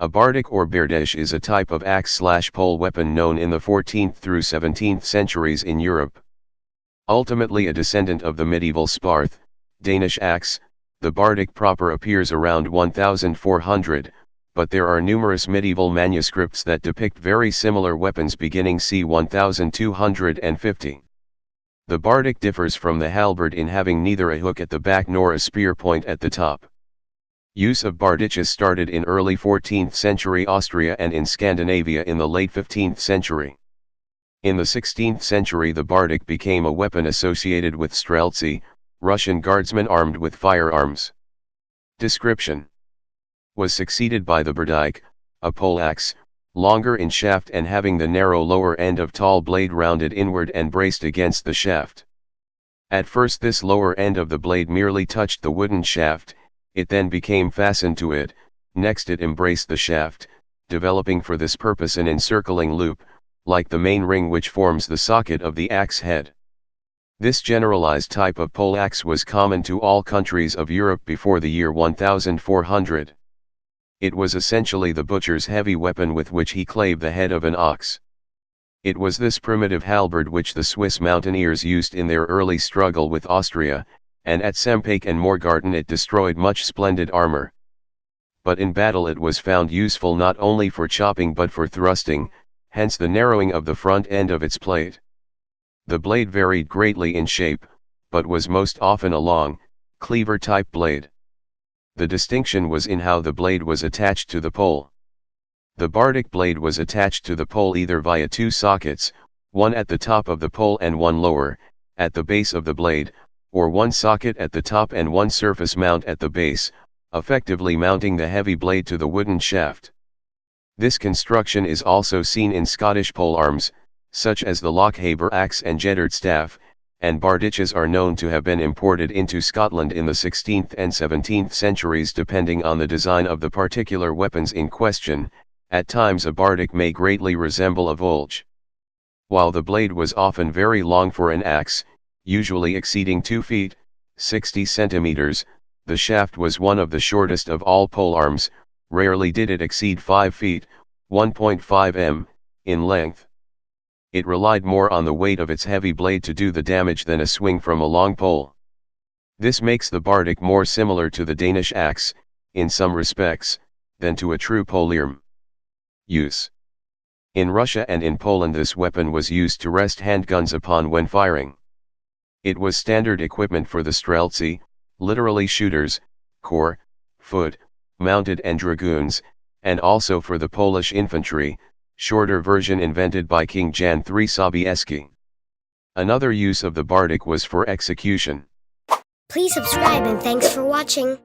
A bardic or bardiche is a type of axe/pole weapon known in the 14th through 17th centuries in Europe. Ultimately a descendant of the medieval Sparth, Danish axe, the bardic proper appears around 1400, but there are numerous medieval manuscripts that depict very similar weapons beginning c. 1250. The bardic differs from the halberd in having neither a hook at the back nor a spear point at the top. Use of bardiches started in early 14th century Austria and in Scandinavia in the late 15th century. In the 16th century the bardic became a weapon associated with streltsy, Russian guardsmen armed with firearms. Description: was succeeded by the bardiche, a poleaxe, longer in shaft and having the narrow lower end of tall blade rounded inward and braced against the shaft. At first this lower end of the blade merely touched the wooden shaft, it then became fastened to it, next it embraced the shaft, developing for this purpose an encircling loop, like the main ring which forms the socket of the axe head. This generalized type of poleaxe was common to all countries of Europe before the year 1400. It was essentially the butcher's heavy weapon with which he clave the head of an ox. It was this primitive halberd which the Swiss mountaineers used in their early struggle with Austria, and at Sempach and Morgarten it destroyed much splendid armor. But in battle it was found useful not only for chopping but for thrusting, hence the narrowing of the front end of its plate. The blade varied greatly in shape, but was most often a long, cleaver-type blade. The distinction was in how the blade was attached to the pole. The bardic blade was attached to the pole either via two sockets, one at the top of the pole and one lower, at the base of the blade, or one socket at the top and one surface mount at the base, effectively mounting the heavy blade to the wooden shaft. This construction is also seen in Scottish polearms, such as the Lochaber axe and Jeddard staff, and bardiches are known to have been imported into Scotland in the 16th and 17th centuries depending on the design of the particular weapons in question. At times a bardic may greatly resemble a volge. While the blade was often very long for an axe, usually exceeding 2 feet, 60 centimeters, the shaft was one of the shortest of all polearms, rarely did it exceed 5 feet, 1.5 m, in length. It relied more on the weight of its heavy blade to do the damage than a swing from a long pole. This makes the bardic more similar to the Danish axe, in some respects, than to a true polearm. Use: in Russia and in Poland this weapon was used to rest handguns upon when firing. It was standard equipment for the streltsy, literally shooters, corps, foot, mounted and dragoons, and also for the Polish infantry, shorter version invented by King Jan III Sobieski. Another use of the bardic was for execution. Please subscribe and thanks for watching.